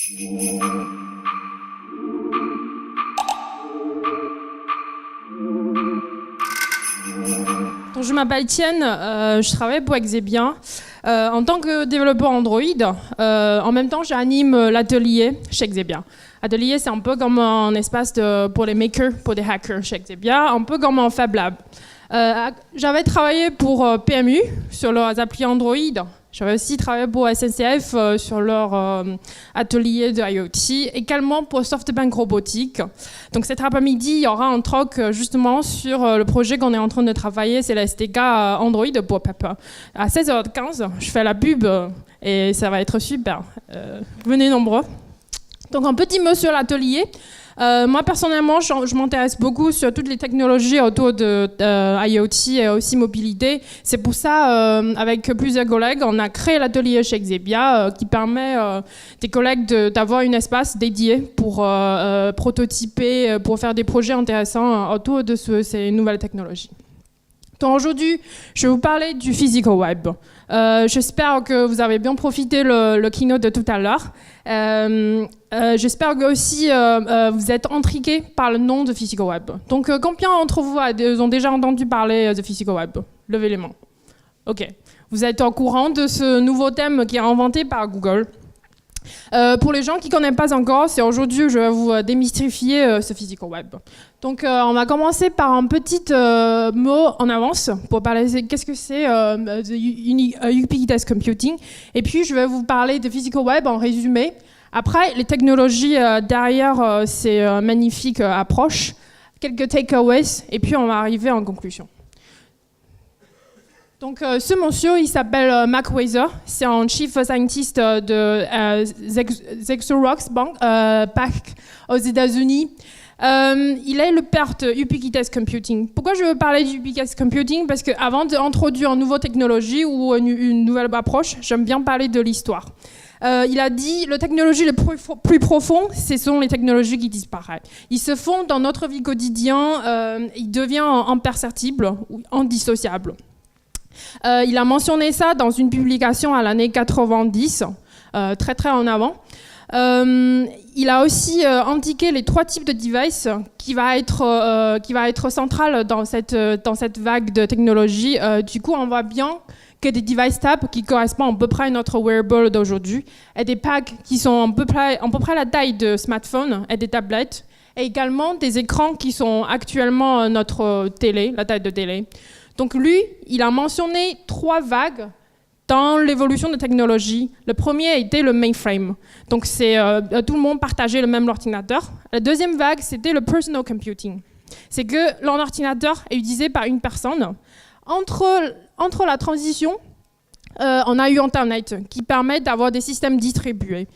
Donc, je m'appelle Tienne, je travaille pour Exebia en tant que développeur Android. En même temps, j'anime l'atelier chez Exebia. Atelier, c'est un peu comme un espace pour les makers, pour des hackers chez Exebia, un peu comme un Fab Lab. J'avais travaillé pour PMU sur leurs applis Android. J'avais aussi travaillé pour SNCF sur leur atelier de IoT, également pour SoftBank Robotique. Donc cet après-midi, il y aura un talk justement sur le projet qu'on est en train de travailler, c'est la SDK Android pour Pepper. À 16h15, je fais la pub et ça va être super. Venez nombreux. Donc un petit mot sur l'atelier. Moi personnellement, je m'intéresse beaucoup sur toutes les technologies autour de IoT et aussi mobilité. C'est pour ça, avec plusieurs collègues, on a créé l'atelier chez Exebia qui permet des collègues d'avoir un espace dédié pour prototyper, pour faire des projets intéressants autour de ces nouvelles technologies. Donc aujourd'hui, je vais vous parler du physical web. J'espère que vous avez bien profité le keynote de tout à l'heure. J'espère que aussi vous êtes intrigués par le nom de physical web. Donc combien d'entre vous ont déjà entendu parler de physical web? Levez les mains. Ok. Vous êtes au courant de ce nouveau thème qui est inventé par Google. Pour les gens qui ne connaissent pas encore, c'est aujourd'hui je vais vous démystifier ce physical web. Donc on va commencer par un petit mot en avance pour parler de qu'est-ce que c'est ubiquitous computing. Et puis je vais vous parler de physical web en résumé. Après, les technologies derrière ces magnifiques approches, quelques takeaways, et puis on va arriver en conclusion. Donc, ce monsieur, il s'appelle Mac Weiser. C'est un chief scientist de Xerox Bank, PAC aux États-Unis. Il est le père de ubiquitous computing. Pourquoi je veux parler d'ubiquitous computing? Parce qu'avant d'introduire une nouvelle technologie ou une nouvelle approche, j'aime bien parler de l'histoire. Il a dit les technologies les plus profondes, ce sont les technologies qui disparaissent. Ils se font dans notre vie quotidienne, ils deviennent imperceptibles ou indissociables. Il a mentionné ça dans une publication à l'année 90, très en avant. Il a aussi indiqué les 3 types de devices qui va être central dans cette vague de technologie. Du coup, on voit bien que des device tabs qui correspondent à peu près à notre wearable d'aujourd'hui, et des packs qui sont à peu près la taille de smartphones et des tablettes, et également des écrans qui sont actuellement notre télé, la taille de télé. Donc lui, il a mentionné 3 vagues dans l'évolution de technologie. Le premier était le mainframe. Donc c'est tout le monde partageait le même ordinateur. La deuxième vague, c'était le personal computing. C'est que l'ordinateur est utilisé par une personne. Entre la transition, on a eu Internet qui permet d'avoir des systèmes distribués.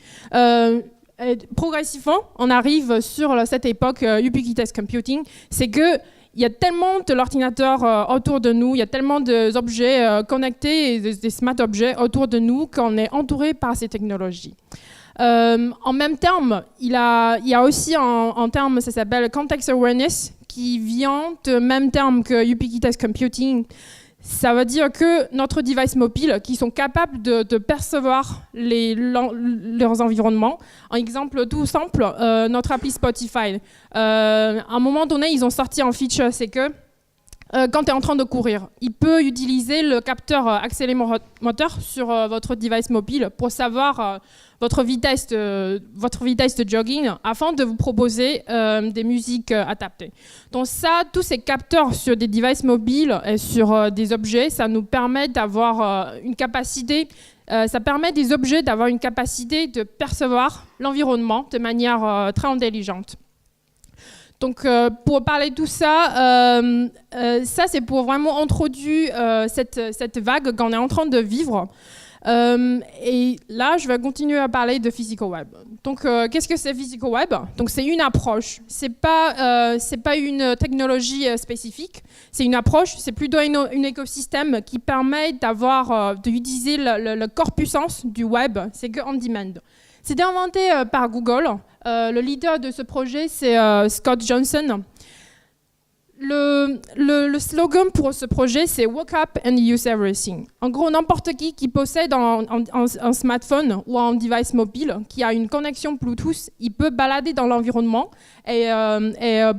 Progressivement, on arrive sur cette époque ubiquitous computing. C'est que il y a tellement de l'ordinateur autour de nous, il y a tellement d'objets connectés et des smart objets autour de nous qu'on est entouré par ces technologies. En même terme, il y a aussi un terme, ça s'appelle context awareness, qui vient de même terme que ubiquitous computing. Ça veut dire que notre device mobile, qui sont capables de percevoir leurs environnements. Un exemple tout simple, notre appli Spotify. À un moment donné, ils ont sorti un feature, c'est que quand tu es en train de courir, il peut utiliser le capteur accéléromoteur sur votre device mobile pour savoir votre vitesse de jogging afin de vous proposer des musiques adaptées. Donc ça, tous ces capteurs sur des devices mobiles et sur des objets, ça nous permet d'avoir une capacité, ça permet des objets d'avoir une capacité de percevoir l'environnement de manière très intelligente. Donc, pour parler de tout ça, ça c'est pour vraiment introduire cette vague qu'on est en train de vivre. Et là, je vais continuer à parler de physical web. Donc, qu'est-ce que c'est physical web? Donc, c'est une approche. C'est pas une technologie spécifique. C'est une approche. C'est plutôt un écosystème qui permet d'utiliser le corps puissance du web. C'est que on demand. C'était inventé par Google. Le leader de ce projet, c'est Scott Johnson. le slogan pour ce projet, c'est Wake up and use everything. En gros, n'importe qui possède un smartphone ou un device mobile qui a une connexion Bluetooth, il peut balader dans l'environnement et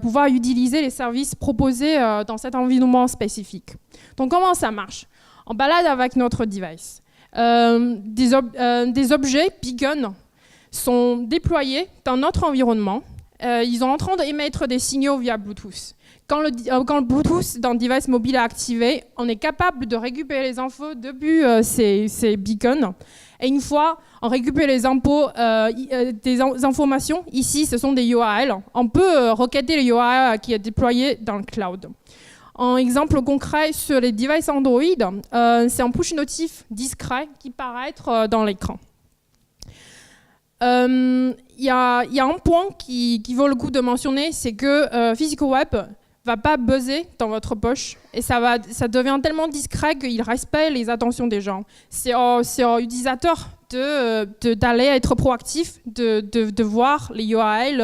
pouvoir utiliser les services proposés dans cet environnement spécifique. Donc, comment ça marche? On balade avec notre device. Des objets beacon sont déployés dans notre environnement. Ils sont en train d'émettre des signaux via Bluetooth. Quand le Bluetooth dans le device mobile est activé, on est capable de récupérer les infos depuis ces beacons. Et une fois on récupère les informations, ici ce sont des URL, on peut requêter les URL qui est déployé dans le cloud. Un exemple concret sur les devices Android, c'est un push notif discret qui paraît dans l'écran. Il y a un point qui vaut le coup de mentionner, c'est que Physical Web va pas buzzer dans votre poche et ça devient tellement discret qu'il respecte les attentions des gens. C'est aux utilisateurs d'aller être proactif, de voir les URL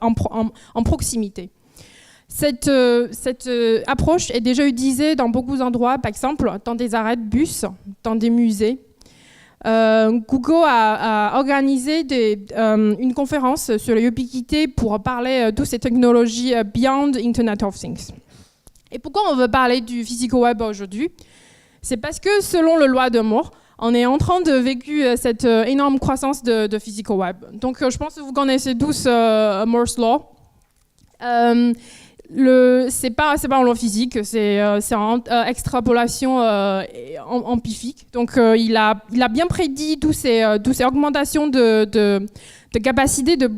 en proximité. Cette approche est déjà utilisée dans beaucoup d'endroits, par exemple dans des arrêts de bus, dans des musées. Google a organisé une conférence sur l'ubiquité pour parler de ces technologies beyond Internet of Things. Et pourquoi on veut parler du Physical Web aujourd'hui? C'est parce que selon le loi de Moore, on est en train de vivre cette énorme croissance de Physical Web. Donc je pense que vous connaissez tous Moore's Law. C'est pas en loi physique, c'est en extrapolation empirique. Donc il a bien prédit toutes ces augmentations de capacité de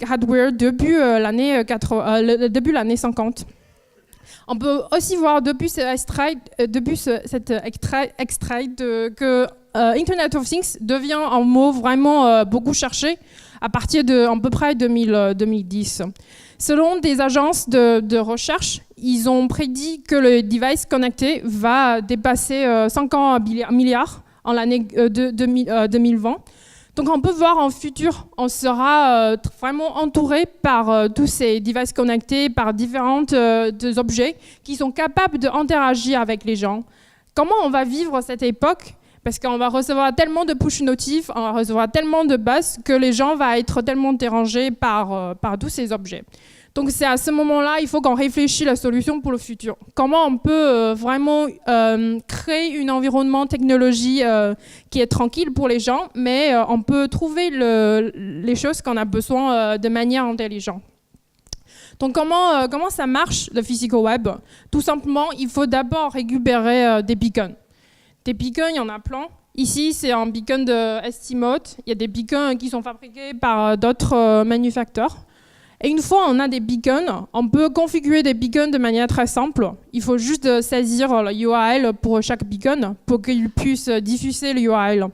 hardware depuis l'année 50. On peut aussi voir depuis cet extrait que Internet of Things devient un mot vraiment beaucoup cherché à partir de à peu près 2010. Selon des agences de recherche, ils ont prédit que le device connecté va dépasser 50 milliards en l'année 2020. Donc on peut voir en futur, on sera vraiment entouré par tous ces devices connectés, par différents objets qui sont capables d'interagir avec les gens. Comment on va vivre cette époque? Parce qu'on va recevoir tellement de push notifs, on va recevoir tellement de buzz que les gens vont être tellement dérangés par tous ces objets. Donc c'est à ce moment-là, il faut qu'on réfléchisse la solution pour le futur. Comment on peut vraiment créer un environnement technologie qui est tranquille pour les gens, mais on peut trouver les choses qu'on a besoin de manière intelligente. Donc comment ça marche le Physical Web? Tout simplement, il faut d'abord récupérer des beacons. Des beacons, il y en a plein. Ici, c'est un beacon de STMote. Il y a des beacons qui sont fabriqués par d'autres manufactures. Et une fois on a des beacons, on peut configurer des beacons de manière très simple. Il faut juste saisir le URL pour chaque beacon pour qu'il puisse diffuser le URL.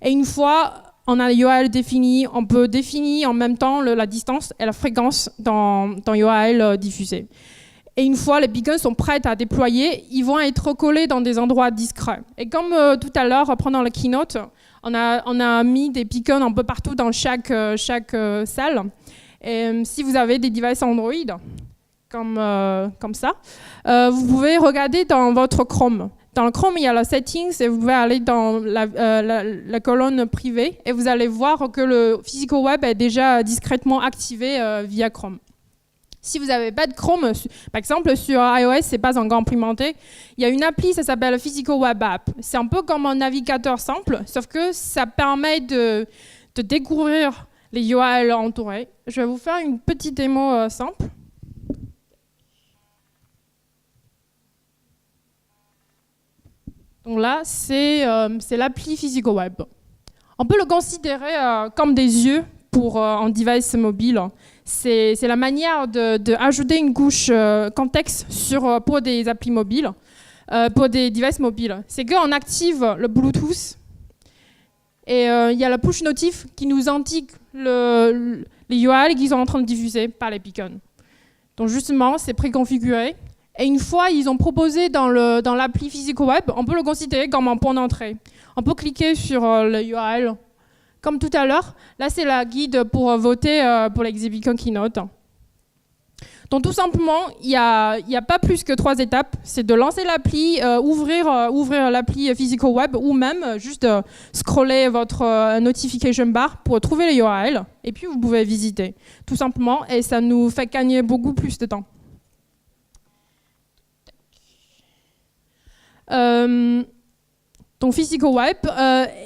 Et une fois on a le URL défini, on peut définir en même temps la distance et la fréquence dans URL diffusé. Et une fois les beacons sont prêts à déployer, ils vont être collés dans des endroits discrets. Et comme tout à l'heure, pendant la keynote, on a mis des beacons un peu partout dans chaque salle. Et si vous avez des devices Android, comme ça, vous pouvez regarder dans votre Chrome. Dans le Chrome, il y a la Settings et vous pouvez aller dans la colonne privée et vous allez voir que le Physical Web est déjà discrètement activé via Chrome. Si vous n'avez pas de Chrome, par exemple sur iOS, c'est pas encore implémenté, il y a une appli, ça s'appelle Physical Web App. C'est un peu comme un navigateur simple, sauf que ça permet de découvrir les URL entourés. Je vais vous faire une petite démo simple. Donc là, c'est l'appli Physical Web. On peut le considérer comme des yeux pour un device mobile. C'est la manière d'ajouter une couche contexte pour des applis mobiles, pour des devices mobiles. C'est qu'on active le Bluetooth et il y a la push notif qui nous indique les URL qui sont en train de diffuser par les beacons. Donc justement, c'est préconfiguré. Et une fois ils ont proposé dans l'appli Physical Web, on peut le considérer comme un point d'entrée. On peut cliquer sur le URL. Comme tout à l'heure, là c'est la guide pour voter pour l'Exhibicon Keynote. Donc tout simplement, il n'y a pas plus que 3 étapes. C'est de lancer l'appli, ouvrir l'appli Physical Web ou même juste scroller votre notification bar pour trouver les URL et puis vous pouvez visiter. Tout simplement, et ça nous fait gagner beaucoup plus de temps. Donc Physical Web,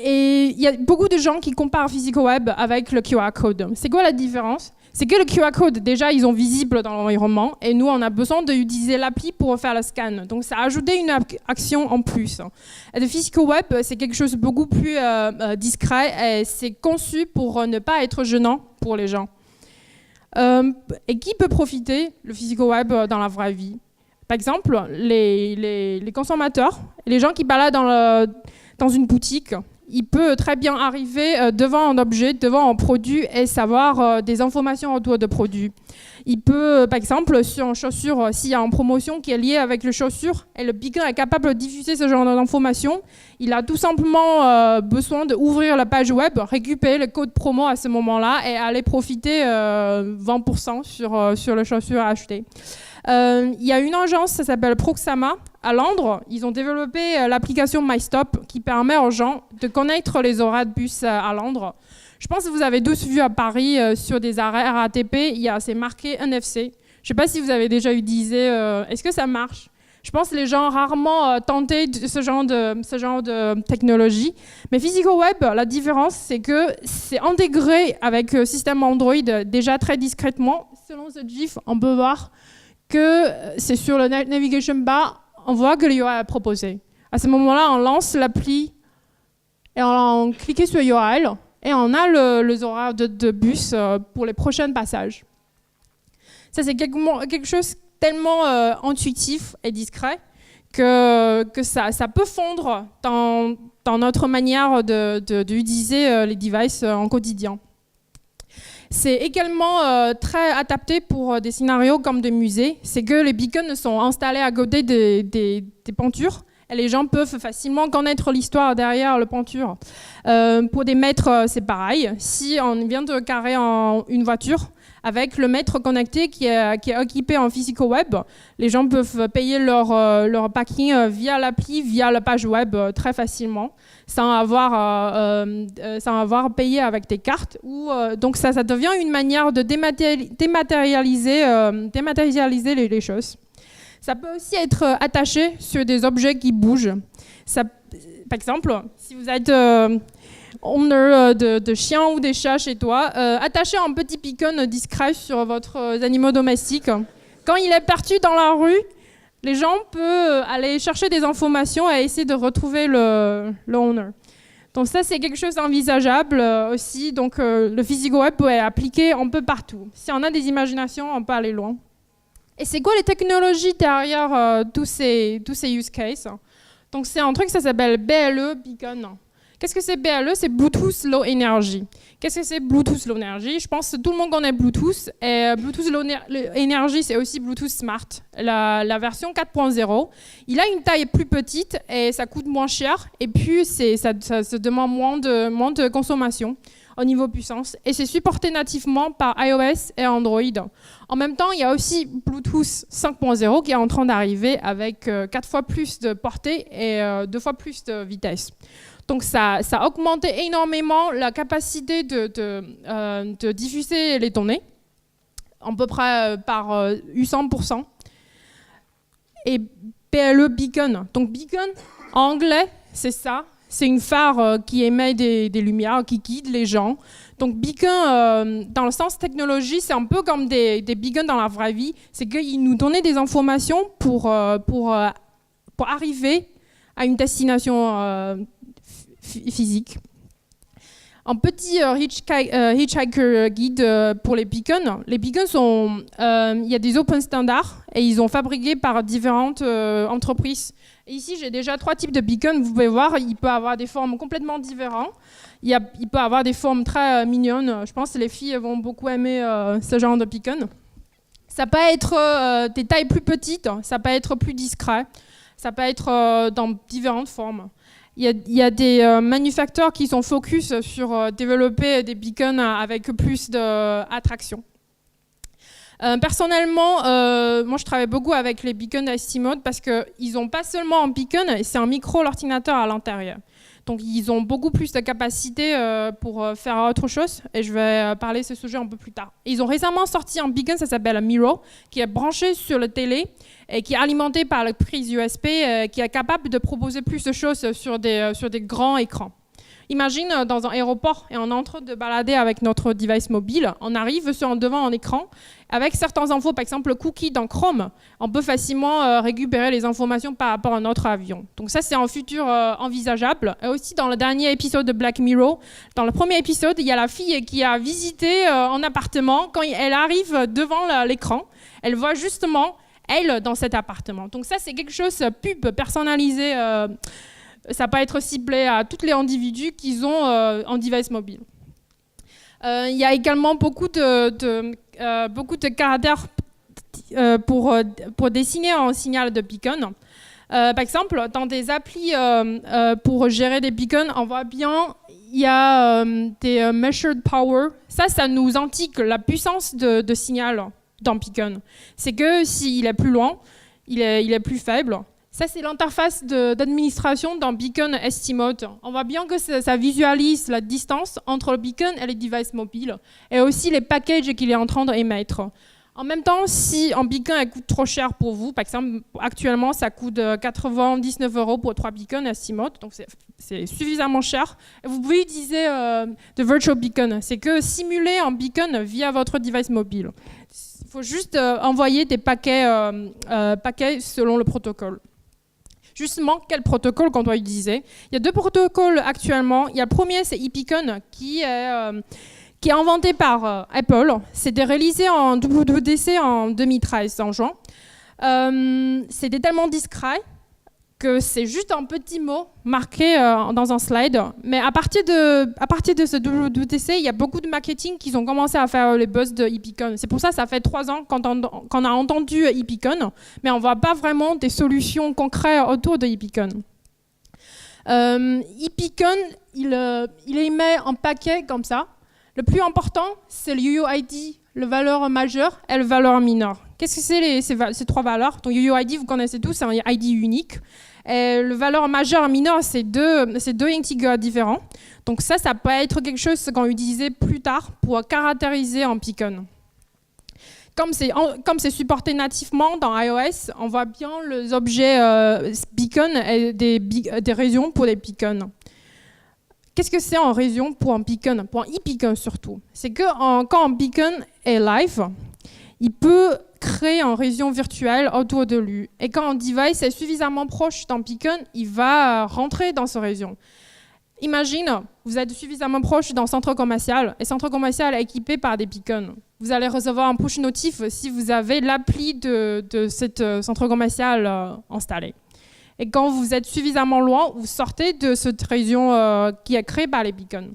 et il y a beaucoup de gens qui comparent Physical Web avec le QR Code. C'est quoi la différence? C'est que le QR Code, déjà, ils sont visibles dans l'environnement et nous, on a besoin d'utiliser l'appli pour faire le scan. Donc, ça a ajouté une action en plus. Et le Physical Web, c'est quelque chose de beaucoup plus discret et c'est conçu pour ne pas être gênant pour les gens. Et qui peut profiter le Physical Web dans la vraie vie? Par exemple, les consommateurs, les gens qui baladent dans une boutique, il peut très bien arriver devant un objet, devant un produit et savoir des informations autour de produit. Il peut, par exemple, sur une chaussure, s'il y a une promotion qui est liée avec les chaussures et le beacon est capable de diffuser ce genre d'informations, il a tout simplement besoin d'ouvrir la page web, récupérer le code promo à ce moment-là et aller profiter 20% sur les chaussures achetées. Il y a une agence, ça s'appelle Proxama, à Londres. Ils ont développé l'application MyStop qui permet aux gens de connaître les horaires de bus à Londres. Je pense que vous avez tous vu à Paris sur des arrêts RATP, c'est marqué NFC. Je ne sais pas si vous avez déjà utilisé, est-ce que ça marche? Je pense que les gens ont rarement tenté ce genre de technologie. Mais Physical Web, la différence, c'est que c'est intégré avec le système Android déjà très discrètement. Selon ce GIF, on peut voir que c'est sur le navigation bar, on voit que l'URL est proposé. À ce moment-là, on lance l'appli et on clique sur l'URL et on a les horaires de bus pour les prochains passages. Ça, c'est quelque chose de tellement intuitif et discret que ça peut fondre dans notre manière d'utiliser les devices en quotidien. C'est également très adapté pour des scénarios comme des musées. C'est que les beacons sont installés à côté des peintures et les gens peuvent facilement connaître l'histoire derrière la peinture. Pour des maîtres, c'est pareil. Si on vient de carrer une voiture avec le maître connecté qui est équipé en Physical Web, les gens peuvent payer leur parking via l'appli, via la page web très facilement, sans avoir payé avec des cartes. Donc ça devient une manière de dématérialiser les choses. Ça peut aussi être attaché sur des objets qui bougent. Par exemple, si vous êtes owner de chiens ou des chats chez toi, attachez un petit beacon discret sur votre animal domestique. Quand il est perdu dans la rue, les gens peuvent aller chercher des informations et essayer de retrouver le owner. Donc ça, c'est quelque chose d'envisageable aussi. Donc le Physical Web peut être appliqué un peu partout. Si on a des imaginations, on peut aller loin. Et c'est quoi les technologies derrière tous ces use cases? Donc c'est un truc, ça s'appelle BLE, Beacon. Qu'est-ce que c'est BLE? C'est Bluetooth Low Energy. Qu'est-ce que c'est Bluetooth Low Energy? Je pense que tout le monde connaît Bluetooth. Et Bluetooth Low Energy, c'est aussi Bluetooth Smart, la version 4.0. Il a une taille plus petite et ça coûte moins cher. Et puis, ça se demande moins de consommation au niveau puissance. Et c'est supporté nativement par iOS et Android. En même temps, il y a aussi Bluetooth 5.0 qui est en train d'arriver avec 4 fois plus de portée et 2 fois plus de vitesse. Donc ça a augmenté énormément la capacité de diffuser les données, à peu près par 800%. Et BLE Beacon. Donc Beacon, en anglais, c'est ça. C'est une phare qui émet des lumières, qui guide les gens. Donc Beacon, dans le sens technologie, c'est un peu comme des beacons dans la vraie vie. C'est qu'ils nous donnaient des informations pour arriver à une destination physique. Un petit hitchhiker guide pour les beacons. Les beacons il y a des open standards et ils sont fabriqués par différentes entreprises. Et ici, j'ai déjà 3 types de beacons. Vous pouvez voir, il peut avoir des formes complètement différentes. Il peut avoir des formes très mignonnes. Je pense que les filles vont beaucoup aimer ce genre de beacon. Ça peut être des tailles plus petites, ça peut être plus discret, ça peut être dans différentes formes. Il y a des manufacturiers qui sont focus sur développer des beacons avec plus d'attraction. Personnellement, moi je travaille beaucoup avec les beacons d'Estimode parce qu'ils n'ont pas seulement un beacon, c'est un micro-ordinateur à l'intérieur. Donc ils ont beaucoup plus de capacité pour faire autre chose et je vais parler de ce sujet un peu plus tard. Ils ont récemment sorti un beacon, ça s'appelle Miro, qui est branché sur la télé et qui est alimenté par la prise USB, qui est capable de proposer plus de choses sur des grands écrans. Imagine dans un aéroport et on est en train de balader avec notre device mobile, on arrive devant un écran avec certaines infos, par exemple le cookie dans Chrome, on peut facilement récupérer les informations par rapport à notre avion. Donc ça c'est un futur envisageable. Et aussi dans le dernier épisode de Black Mirror, dans le premier épisode, il y a la fille qui a visité un appartement. Quand elle arrive devant l'écran, elle voit justement elle dans cet appartement. Donc ça c'est quelque chose pub personnalisé. Ça peut être ciblé à tous les individus qui ont un device mobile. Il y a également beaucoup de caractères pour dessiner un signal de beacon. Par exemple, dans des applis pour gérer des beacons, on voit bien il y a des measured power. Ça nous indique la puissance de signal d'un beacon. C'est que s'il est plus loin, il est plus faible. Ça, c'est l'interface d'administration d'un beacon Estimode. On voit bien que ça visualise la distance entre le beacon et les devices mobiles et aussi les packages qu'il est en train d'émettre. En même temps, si un beacon coûte trop cher pour vous, par exemple, actuellement, ça coûte 99 € pour 3 beacons Estimode, donc c'est suffisamment cher. Et vous pouvez utiliser de virtual beacon. C'est que simuler un beacon via votre device mobile. Il faut juste envoyer des paquets selon le protocole. Justement, quel protocole qu'on doit utiliser? Il y a deux protocoles actuellement. Il y a le premier, c'est eBeacon, qui est inventé par Apple. C'était réalisé en WWDC en 2013, en juin. C'était tellement discret que c'est juste un petit mot marqué dans un slide. Mais à partir de ce WWDC, il y a beaucoup de marketing qui ont commencé à faire les buzz de eBeacon. C'est pour ça que ça fait 3 ans qu'on a entendu eBeacon, mais on ne voit pas vraiment des solutions concrètes autour de eBeacon. eBeacon, il émet un paquet comme ça. Le plus important, c'est le UUID, le valeur majeure et le valeur mineure. Qu'est-ce que c'est ces 3 valeurs? Donc UUID, vous connaissez tous, c'est un ID unique. Et le valeur majeure et mineure, c'est deux integers différents. Donc ça peut être quelque chose qu'on utilisait plus tard pour caractériser un beacon. Comme c'est supporté nativement dans iOS, on voit bien les objets beacon et des régions pour les beacons. Qu'est-ce que c'est en région pour un beacon, pour un eBeacon surtout? C'est que quand un beacon est live, il peut créer une région virtuelle autour de lui. Et quand un device est suffisamment proche d'un beacon, il va rentrer dans cette région. Imagine, vous êtes suffisamment proche d'un centre commercial, et le centre commercial est équipé par des beacons. Vous allez recevoir un push notif si vous avez l'appli de ce centre commercial installé. Et quand vous êtes suffisamment loin, vous sortez de cette région qui est créée par les beacons.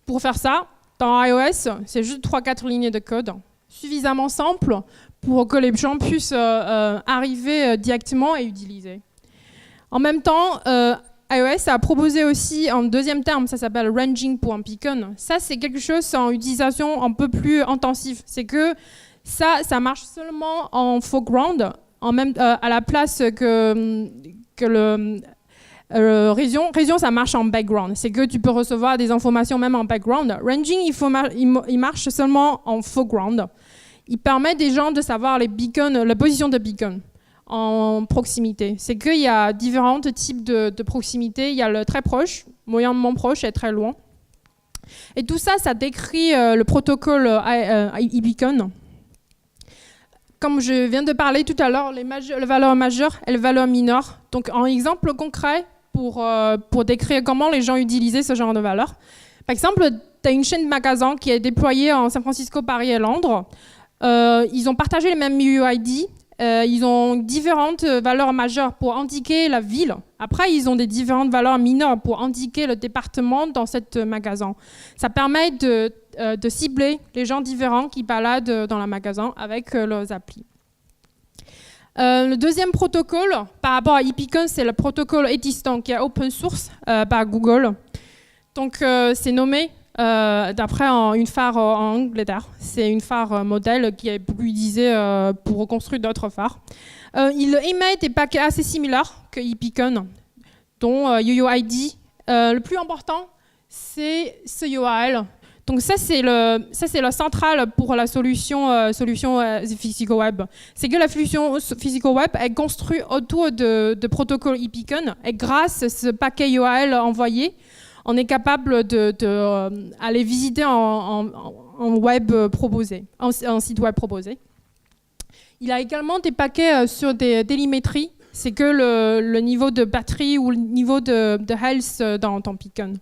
Pour faire ça, dans iOS, c'est juste 3-4 lignes de code, suffisamment simple pour que les gens puissent arriver directement et utiliser. En même temps, iOS a proposé aussi un deuxième terme, ça s'appelle ranging pour un beacon. Ça, c'est quelque chose en utilisation un peu plus intensive. C'est que ça marche seulement en foreground, à la place que région, ça marche en background. C'est que tu peux recevoir des informations même en background. Ranging, il marche seulement en foreground. Il permet des gens de savoir les beacons, la position de beacon en proximité. C'est qu'il y a différents types de proximité. Il y a le très proche, moyennement proche et très loin. Et tout ça, ça décrit le protocole eBeacon. Comme je viens de parler tout à l'heure, les valeurs majeures et les valeurs mineures. Donc, un exemple concret pour décrire comment les gens utilisaient ce genre de valeurs. Par exemple, tu as une chaîne de magasins qui est déployée en San Francisco, Paris et Londres. Ils ont partagé les mêmes UUID. Ils ont différentes valeurs majeures pour indiquer la ville. Après, ils ont des différentes valeurs mineures pour indiquer le département dans ce magasin. Ça permet de cibler les gens différents qui baladent dans le magasin avec leurs applis. Le deuxième protocole par rapport à eBeacon, c'est le protocole Eddystone qui est open source par Google. Donc, c'est nommé d'après une phare en Angleterre. C'est une phare modèle qui est beaucoup utilisée pour reconstruire d'autres phares. Il émet des paquets assez similaires que eBeacon, dont UUID. Le plus important, c'est ce URL. Donc ça, c'est la centrale pour la solution Physical Web. C'est que la solution Physical Web est construite autour de protocole eBeacon, et grâce à ce paquet URL envoyé, on est capable d'aller visiter en web proposé, en site web proposé. Il a également des paquets sur des télémétries, c'est que le niveau de batterie ou le niveau de health dans ton Beacon.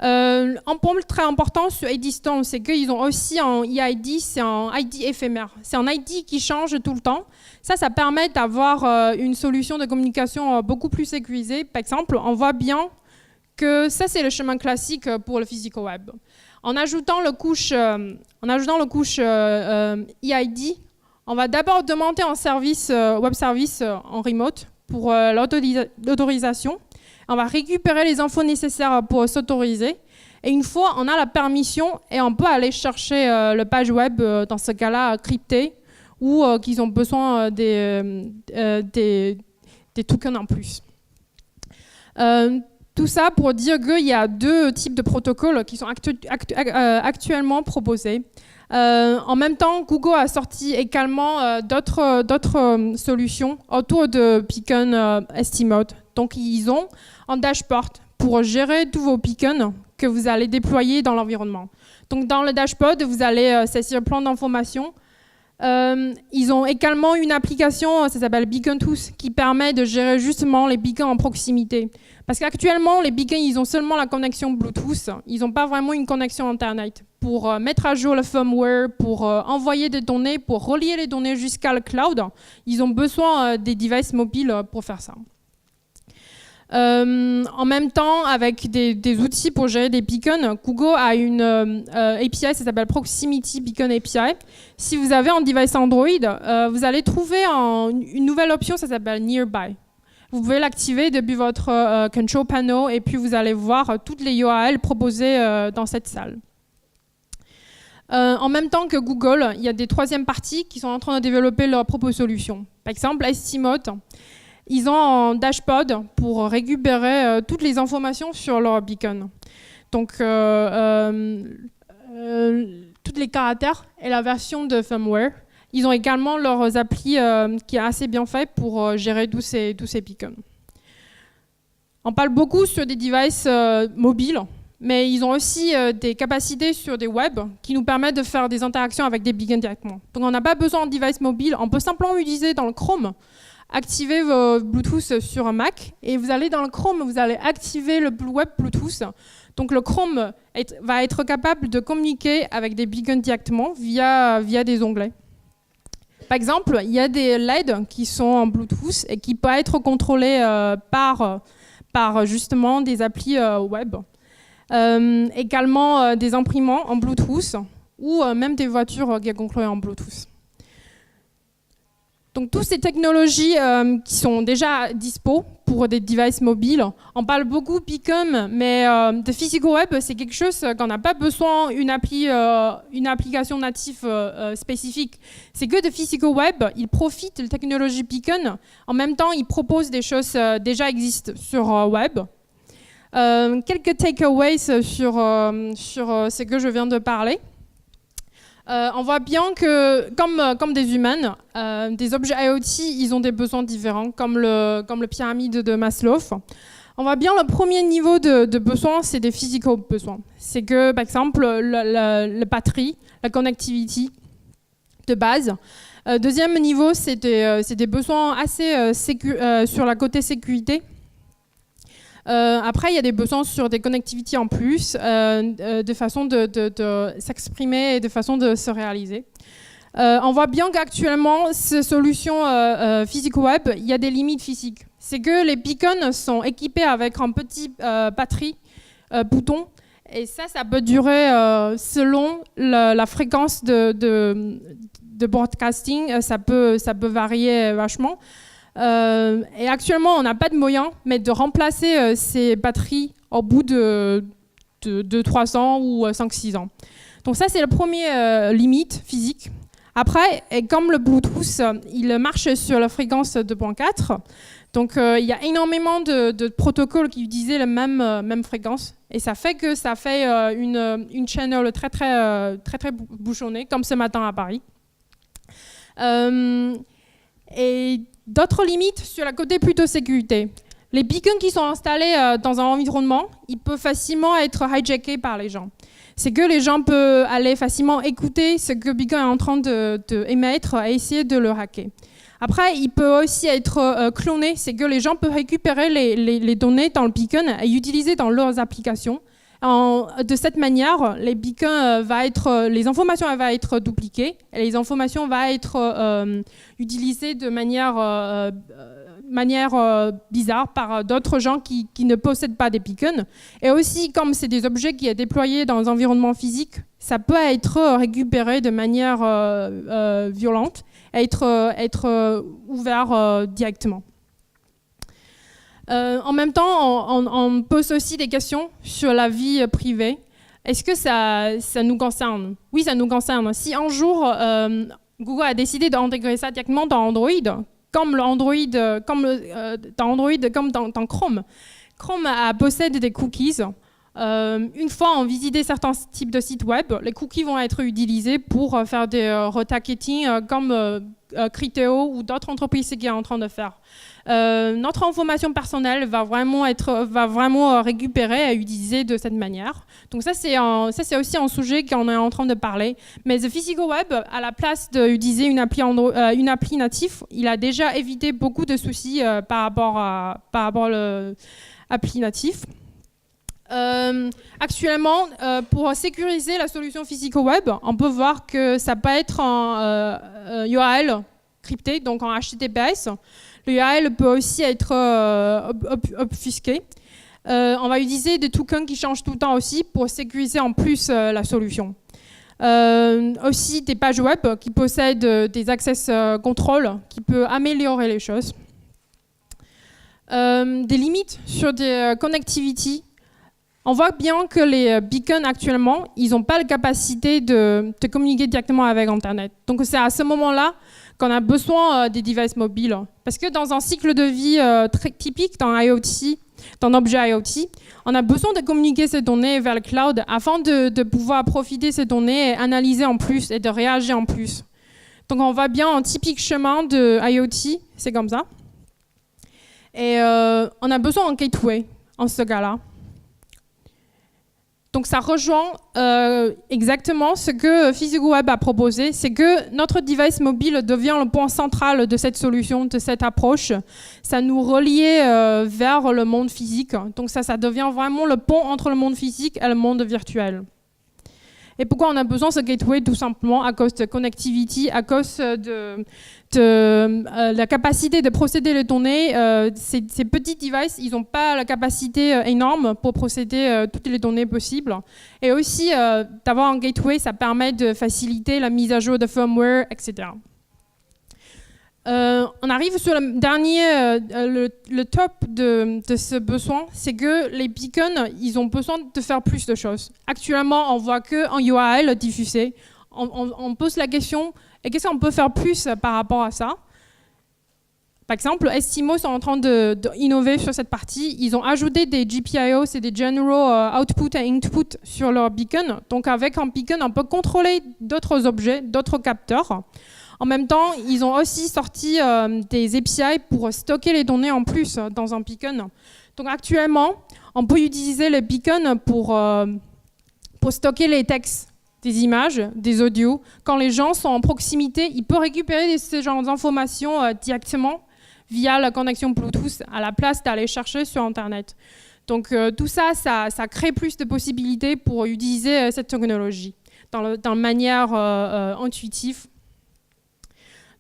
Un point très important sur Eddystone, c'est qu'ils ont aussi un EID, c'est un ID éphémère. C'est un ID qui change tout le temps. Ça permet d'avoir une solution de communication beaucoup plus sécurisée. Par exemple, on voit bien que ça, c'est le chemin classique pour le Physical Web. En ajoutant le couche EID, on va d'abord demander un service, web service en remote pour l'autorisation. On va récupérer les infos nécessaires pour s'autoriser. Et une fois, on a la permission et on peut aller chercher le page web, dans ce cas-là, crypté, ou qu'ils ont besoin des tokens en plus. Tout ça pour dire qu'il y a deux types de protocoles qui sont actuellement proposés. En même temps, Google a sorti également d'autres solutions autour de Beacon Estimate. Donc, ils ont un dashboard pour gérer tous vos beacons que vous allez déployer dans l'environnement. Donc, dans le dashboard, vous allez saisir plein d'informations. Ils ont également une application, ça s'appelle Beacon Tools, qui permet de gérer justement les beacons en proximité. Parce qu'actuellement, les beacons, ils ont seulement la connexion Bluetooth. Ils n'ont pas vraiment une connexion Internet. Pour mettre à jour le firmware, pour envoyer des données, pour relier les données jusqu'à le cloud, ils ont besoin des devices mobiles pour faire ça. En même temps, avec des outils pour gérer des beacons, Google a une API, ça s'appelle Proximity Beacon API. Si vous avez un device Android, vous allez trouver une nouvelle option, ça s'appelle Nearby. Vous pouvez l'activer depuis votre control panel et puis vous allez voir toutes les URL proposées dans cette salle. En même temps que Google, il y a des troisièmes parties qui sont en train de développer leurs propres solutions. Par exemple, Estimate. Ils ont un dashboard pour récupérer toutes les informations sur leur beacon. Donc, tous les caractères et la version de firmware. Ils ont également leurs applis qui est assez bien fait pour gérer tous ces beacons. On parle beaucoup sur des devices mobiles, mais ils ont aussi des capacités sur des web qui nous permettent de faire des interactions avec des beacons directement. Donc, on n'a pas besoin de device mobile. On peut simplement utiliser dans le Chrome. Activez vos Bluetooth sur un Mac et vous allez dans le Chrome, vous allez activer le web Bluetooth. Donc le Chrome va être capable de communiquer avec des beacons directement via des onglets. Par exemple, il y a des LED qui sont en Bluetooth et qui peuvent être contrôlés par justement des applis web. Également des imprimants en Bluetooth ou même des voitures qui sont contrôlées en Bluetooth. Donc, toutes ces technologies qui sont déjà dispo pour des devices mobiles, on parle beaucoup Beacon, mais de Physical Web, c'est quelque chose qu'on n'a pas besoin d'une application native spécifique. C'est que de Physical Web, il profite de la technologie Beacon, en même temps, il propose des choses déjà existent sur web. Quelques takeaways sur ce que je viens de parler. On voit bien que, comme des humains, des objets IoT, ils ont des besoins différents, comme le pyramide de Maslow. On voit bien le premier niveau de besoins, c'est des physical besoins. C'est que, par exemple, la batterie, la connectivity de base. Deuxième niveau, c'est des besoins assez sur la côté sécurité. Après, il y a des besoins sur des connectivités en plus, de façon de s'exprimer et de façon de se réaliser. On voit bien qu'actuellement, ces solutions Physical Web, il y a des limites physiques. C'est que les beacons sont équipés avec un petit batterie bouton, et ça peut durer selon la fréquence de broadcasting, ça peut varier vachement. Et actuellement, on n'a pas de moyen mais de remplacer ces batteries au bout de de 300 ou 5-6 ans. Donc ça, c'est la première limite physique. Après, et comme le Bluetooth, il marche sur la fréquence 2.4, donc il y a énormément de protocoles qui utilisaient la même fréquence, et ça fait que ça fait une channel très bouchonnée, comme ce matin à Paris. Et d'autres limites sur la côté plutôt sécurité. Les beacons qui sont installés dans un environnement, ils peuvent facilement être hijackés par les gens. C'est que les gens peuvent aller facilement écouter ce que Beacon est en train d'émettre et essayer de le hacker. Après, il peut aussi être cloné, c'est que les gens peuvent récupérer les données dans le Beacon et utiliser dans leurs applications. De cette manière, les beacons les informations vont être dupliquées et les informations vont être utilisées de manière bizarre par d'autres gens qui ne possèdent pas des beacons. Et aussi, comme c'est des objets qui sont déployés dans un environnement physique, ça peut être récupéré de manière violente et être ouvert directement. En même temps, on pose aussi des questions sur la vie privée. Est-ce que ça nous concerne? Oui, ça nous concerne. Si un jour, Google a décidé d'intégrer ça directement dans Android, comme dans Chrome. Chrome possède des cookies. Une fois on visitait certains types de sites web, les cookies vont être utilisés pour faire des retargeting comme Criteo ou d'autres entreprises qui sont en train de faire. Notre information personnelle va vraiment récupérer et utiliser de cette manière. Donc ça c'est aussi un sujet qu'on est en train de parler. Mais The Physical Web, à la place d'utiliser une appli native, il a déjà évité beaucoup de soucis par rapport à l'appli native. Actuellement, pour sécuriser la solution Physical Web, on peut voir que ça peut être en URL crypté, donc en HTTPS. Le URL peut aussi être obfusqué. On va utiliser des tokens qui changent tout le temps aussi pour sécuriser en plus la solution. Aussi des pages web qui possèdent des access control qui peuvent améliorer les choses. Des limites sur des connectivity. On voit bien que les beacons actuellement, ils n'ont pas la capacité de communiquer directement avec Internet. Donc c'est à ce moment-là qu'on a besoin des devices mobiles. Parce que dans un cycle de vie très typique dans IoT, dans l'objet IoT, on a besoin de communiquer ces données vers le cloud afin de pouvoir profiter de ces données et analyser en plus et de réagir en plus. Donc on voit bien un typique chemin de IoT, c'est comme ça. Et on a besoin d'un gateway en ce cas-là. Donc ça rejoint exactement ce que Physical Web a proposé, c'est que notre device mobile devient le point central de cette solution, de cette approche. Ça nous reliait vers le monde physique. Donc ça devient vraiment le pont entre le monde physique et le monde virtuel. Et pourquoi on a besoin de ce gateway? Tout simplement à cause de connectivity, à cause de la capacité de procéder les données. Ces petits devices, ils n'ont pas la capacité énorme pour procéder toutes les données possibles. Et aussi, d'avoir un gateway, ça permet de faciliter la mise à jour de firmware, etc. On arrive sur le dernier, le top de ce besoin, c'est que les beacons, ils ont besoin de faire plus de choses. Actuellement, on voit qu'un URL diffusé. On pose la question, et qu'est-ce qu'on peut faire plus par rapport à ça? Par exemple, Estimo sont en train d'innover sur cette partie. Ils ont ajouté des GPIO, c'est des General Output et Input sur leur beacon. Donc avec un beacon, on peut contrôler d'autres objets, d'autres capteurs. En même temps, ils ont aussi sorti des API pour stocker les données en plus dans un beacon. Donc actuellement, on peut utiliser les beacons pour stocker les textes, des images, des audios. Quand les gens sont en proximité, ils peuvent récupérer ce genre d'informations directement via la connexion Bluetooth à la place d'aller chercher sur Internet. Donc tout ça, ça crée plus de possibilités pour utiliser cette technologie dans manière intuitive.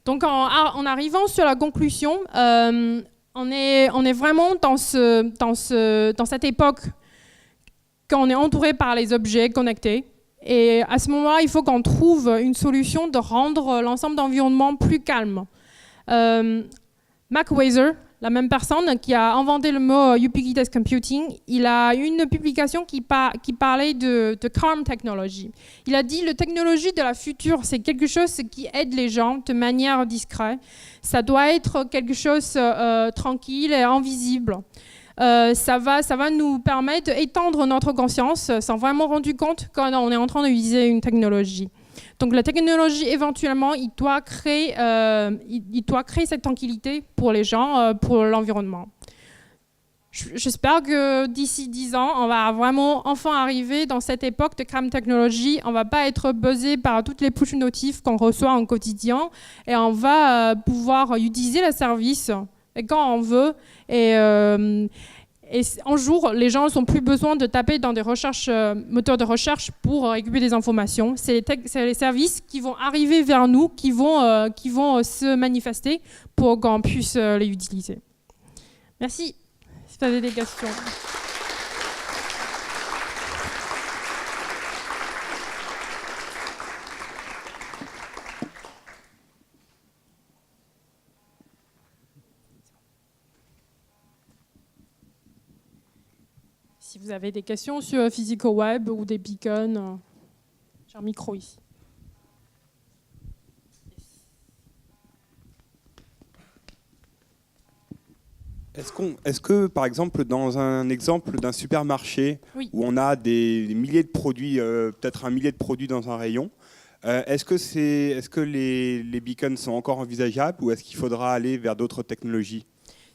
Donc en arrivant sur la conclusion, on est vraiment dans cette époque quand on est entouré par les objets connectés. Et à ce moment-là, il faut qu'on trouve une solution de rendre l'ensemble d'environnement plus calme. Mac Weiser, la même personne qui a inventé le mot ubiquitous computing, il a une publication qui parlait de calm technology. Il a dit la technologie de la future, c'est quelque chose qui aide les gens de manière discrète. Ça doit être quelque chose tranquille et invisible. Ça va nous permettre d'étendre notre conscience sans vraiment rendre compte quand on est en train d'utiliser une technologie. Donc la technologie, éventuellement, il doit créer cette tranquillité pour les gens, pour l'environnement. J'espère que d'ici 10 ans, on va vraiment enfin arriver dans cette époque de calm technology. On ne va pas être buzzé par toutes les push notifs qu'on reçoit en quotidien et on va pouvoir utiliser le service quand on veut. Et un jour, les gens n'ont plus besoin de taper dans des moteurs de recherche pour récupérer des informations. C'est les services qui vont arriver vers nous, qui vont se manifester pour qu'on puisse les utiliser. Merci. Si vous avez des questions. Si vous avez des questions sur Physical Web ou des beacons, j'ai un micro ici. Est-ce que, par exemple, dans un exemple d'un supermarché Oui. où on a des milliers de produits, peut-être un millier de produits dans un rayon, est-ce que les beacons sont encore envisageables ou est-ce qu'il faudra aller vers d'autres technologies ?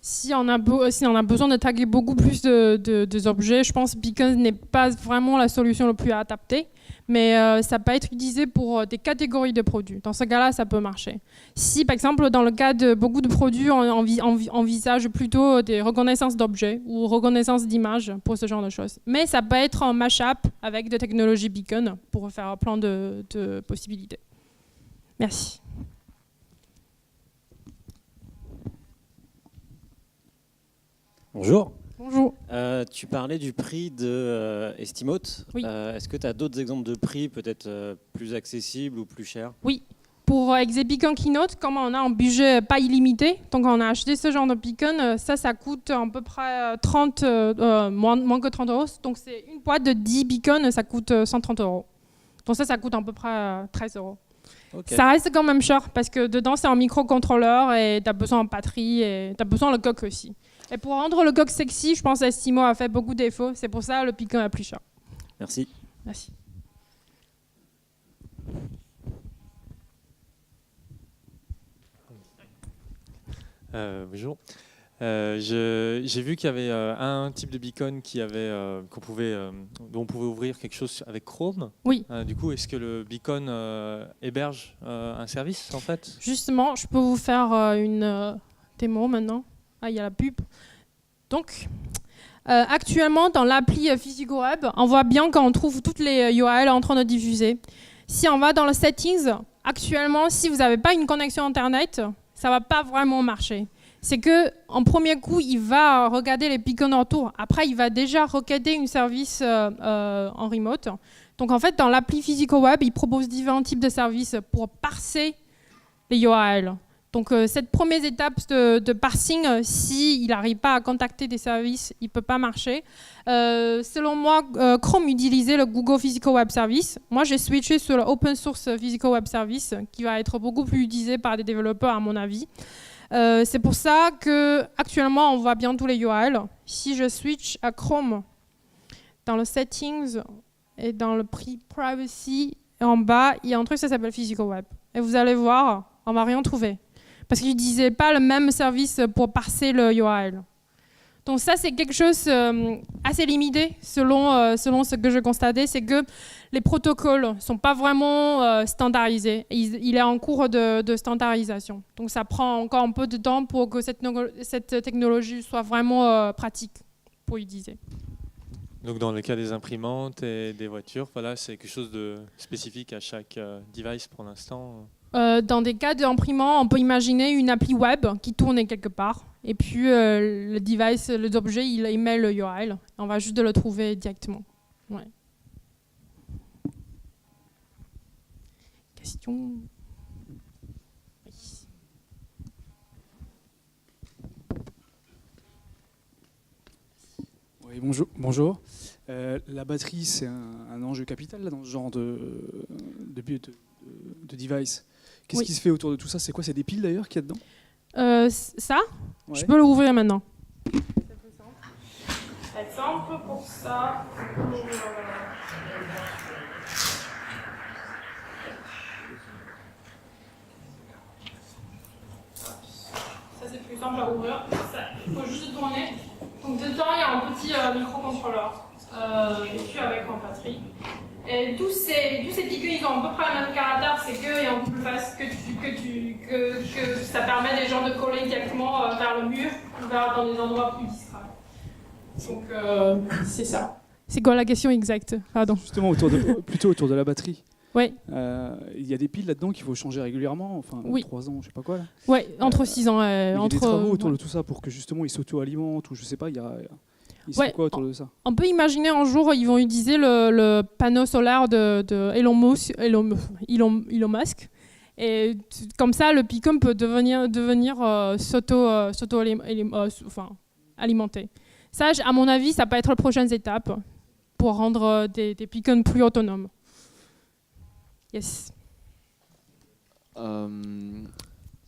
Si on a besoin de taguer beaucoup plus des objets, je pense que Beacon n'est pas vraiment la solution la plus adaptée, mais ça peut être utilisé pour des catégories de produits. Dans ce cas-là, ça peut marcher. Si, par exemple, dans le cas de beaucoup de produits, on envisage plutôt des reconnaissances d'objets ou reconnaissance d'images pour ce genre de choses. Mais ça peut être en mash-up avec des technologies Beacon pour faire plein de possibilités. Merci. Bonjour. Bonjour. Tu parlais du prix de Estimote. Oui. Est-ce que tu as d'autres exemples de prix peut-être plus accessibles ou plus chers ? Oui. Pour Exebeacon Keynote, comme on a un budget pas illimité, donc on a acheté ce genre de beacon, ça coûte à peu près moins que 30 €. Donc c'est une boîte de 10 beacons, ça coûte 130 €. Donc ça coûte à peu près 13 €. Okay. Ça reste quand même cher parce que dedans c'est un microcontrôleur et tu as besoin de batterie et tu as besoin de le coq aussi. Et pour rendre le coq sexy, je pense qu'Estimo a fait beaucoup de défauts. C'est pour ça que le beacon est plus cher. Merci. Merci. Bonjour. J'ai vu qu'il y avait un type de beacon dont on pouvait ouvrir quelque chose avec Chrome. Oui. Du coup, est-ce que le beacon héberge un service en fait ? Justement, je peux vous faire une démo maintenant. Ah, il y a la pub. Donc, actuellement, dans l'appli Physical Web, on voit bien qu'on trouve toutes les URL en train de diffuser. Si on va dans les settings, actuellement, si vous n'avez pas une connexion Internet, ça ne va pas vraiment marcher. C'est qu'en premier coup, il va regarder les beacons autour. Après, il va déjà requêter un service en remote. Donc, en fait, dans l'appli Physical Web, il propose différents types de services pour parser les URL. Donc, cette première étape de parsing, s'il n'arrive pas à contacter des services, il ne peut pas marcher. Selon moi, Chrome utilisait le Google Physical Web Service. Moi, j'ai switché sur l'Open Source Physical Web Service, qui va être beaucoup plus utilisé par des développeurs, à mon avis. C'est pour ça qu'actuellement, on voit bien tous les URL. Si je switch à Chrome, dans le Settings et dans le Privacy, en bas, il y a un truc qui s'appelle Physical Web. Et vous allez voir, on ne va rien trouver. Parce qu'ils n'utilisaient pas le même service pour parser le URL. Donc ça, c'est quelque chose assez limité selon ce que je constatais, c'est que les protocoles ne sont pas vraiment standardisés. Il est en cours de standardisation. Donc ça prend encore un peu de temps pour que cette technologie soit vraiment pratique pour utiliser. Donc dans le cas des imprimantes et des voitures, voilà, c'est quelque chose de spécifique à chaque device pour l'instant. Dans des cas d'imprimant, on peut imaginer une appli web qui tourne quelque part. Et puis le device, l'objet, il émet le URL. On va juste le trouver directement. Ouais. Question ? Oui. Bonjour. La batterie, c'est un enjeu capital là, dans ce genre de device. Qu'est-ce qui se fait autour de tout ça? C'est quoi? C'est des piles d'ailleurs qu'il y a dedans? Ça, Ouais. je peux l'ouvrir maintenant. Exemple pour ça. Ça c'est plus simple à ouvrir. Il faut juste tourner. Donc dedans il y a un petit microcontrôleur dessus avec en batterie. Et tous ces piqueux, ils ont à peu près le même caractère, c'est qu'ils ont plus facile que ça permet des gens de coller directement vers le mur ou dans des endroits plus distraits. Donc c'est ça. C'est quoi la question exacte? Pardon. Justement, plutôt autour de la batterie. Oui. Il y a des piles là-dedans qu'il faut changer régulièrement, enfin Oui. 3 ans, je sais pas quoi. Là. Oui, entre 6 ans. Il y a des travaux autour ouais. de tout ça pour que justement ils s'auto-alimentent ou je sais pas, il se Ouais. fait quoi autour de ça? On peut imaginer un jour ils vont utiliser le panneau solaire de Elon Musk. Et comme ça, le Picum peut alimenter. Ça, à mon avis, ça peut être les prochaines étapes pour rendre des Picums plus autonomes. Yes.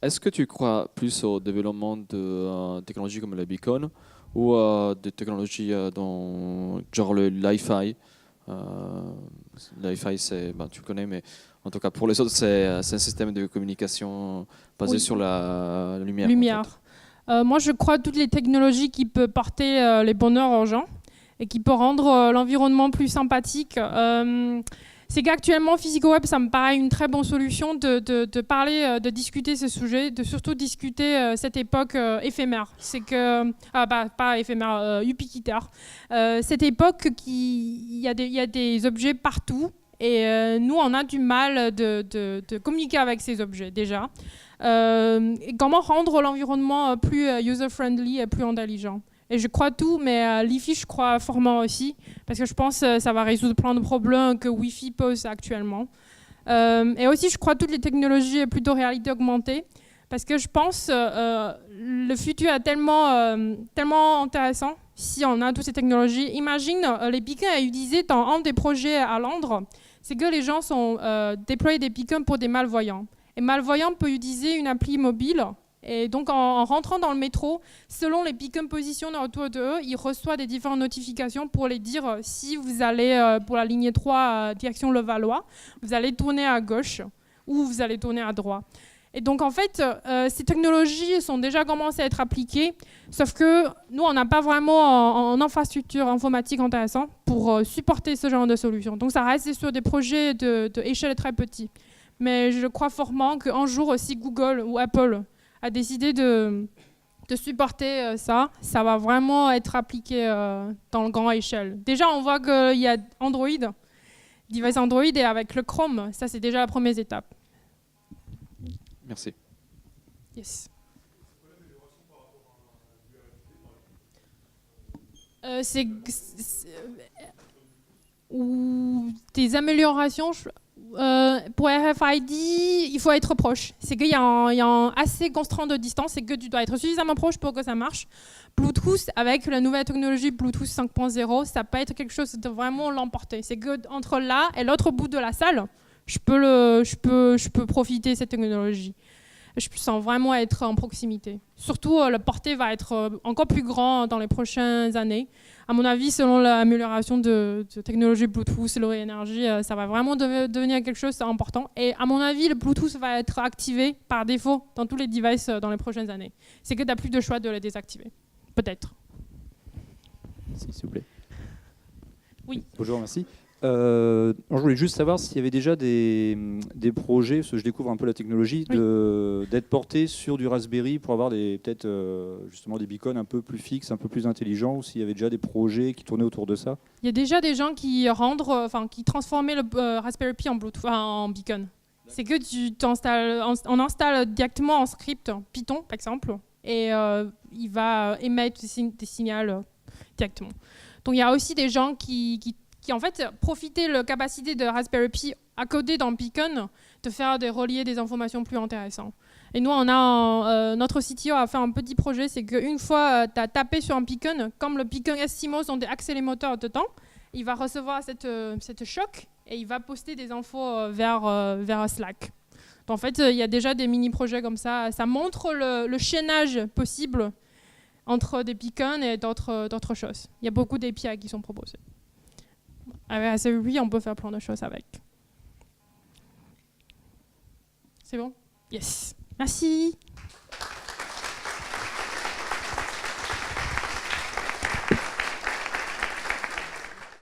Est-ce que tu crois plus au développement de technologies comme le beacon ou de technologies dans genre le Li-Fi? Li-Fi, tu le connais, mais en tout cas pour les autres, c'est un système de communication basé sur la lumière. Lumière. En fait. Moi, je crois à toutes les technologies qui peuvent porter les bonheurs aux gens et qui peuvent rendre l'environnement plus sympathique. C'est qu'actuellement, PhysicoWeb, ça me paraît une très bonne solution de parler, de discuter ce sujet, de surtout discuter cette époque éphémère. C'est que, pas éphémère, ubiquitaire. Cette époque, il y a des objets partout et nous, on a du mal de communiquer avec ces objets déjà. Et comment rendre l'environnement plus user-friendly et plus intelligent? Et je crois tout, mais l'I-Fi, je crois fortement aussi, parce que je pense que ça va résoudre plein de problèmes que Wi-Fi pose actuellement. Et aussi, je crois toutes les technologies plutôt réalité augmentée, parce que je pense le futur est tellement intéressant si on a toutes ces technologies. Imagine les beacons à utiliser dans un des projets à Londres, c'est que les gens sont déployés des beacons pour des malvoyants. Et malvoyants peuvent utiliser une appli mobile. Et donc, en rentrant dans le métro, selon les beacons positionnés autour d'eux, ils reçoivent des différentes notifications pour les dire si vous allez pour la ligne 3 direction Levallois, vous allez tourner à gauche ou vous allez tourner à droite. Et donc, en fait, ces technologies sont déjà commencées à être appliquées, sauf que nous, on n'a pas vraiment en infrastructure informatique intéressante pour supporter ce genre de solutions. Donc, ça reste sur des projets d'échelle très petite. Mais je crois fortement qu'un jour aussi, Google ou Apple a décidé de supporter ça va vraiment être appliqué dans le grand échelle. Déjà, on voit qu'il y a Android, device Android, et avec le Chrome, ça c'est déjà la première étape. Merci. Yes. Ou des améliorations. Pour RFID, il faut être proche. C'est qu'il y a un assez constraint de distance, c'est que tu dois être suffisamment proche pour que ça marche. Bluetooth, avec la nouvelle technologie Bluetooth 5.0, ça peut être quelque chose de vraiment l'emporter. C'est que entre là et l'autre bout de la salle, je peux profiter de cette technologie. Je sens vraiment être en proximité. Surtout, le portée va être encore plus grand dans les prochaines années. À mon avis, selon l'amélioration de technologie Bluetooth, l'eau et l'énergie, ça va vraiment devenir quelque chose d'important. Et à mon avis, le Bluetooth va être activé par défaut dans tous les devices dans les prochaines années. C'est que tu n'as plus de choix de le désactiver. Peut-être. S'il vous plaît. Oui. Bonjour, merci. Je voulais juste savoir s'il y avait déjà des projets, parce que je découvre un peu la technologie, d'être porté sur du Raspberry pour avoir peut-être justement des beacons un peu plus fixes, un peu plus intelligents, ou s'il y avait déjà des projets qui tournaient autour de ça. Il y a déjà des gens qui qui transformaient le Raspberry Pi en Bluetooth, en beacon. C'est que on installe directement en script Python, par exemple, et il va émettre des signaux directement. Donc il y a aussi des gens qui en fait profiter de la capacité de Raspberry Pi à coder dans Beacon, de faire relier des informations plus intéressantes. Et nous, on a notre CTO a fait un petit projet, c'est qu'une fois tu as tapé sur un beacon, comme le beacon SCMOS ont des accélérateurs dedans, il va recevoir cette choc et il va poster des infos vers Slack. Donc, en fait, il y a déjà des mini-projets comme ça. Ça montre le chaînage possible entre des beacons et d'autres choses. Il y a beaucoup d'API qui sont proposés. Avec ACWP, on peut faire plein de choses avec. C'est bon? Yes. Merci.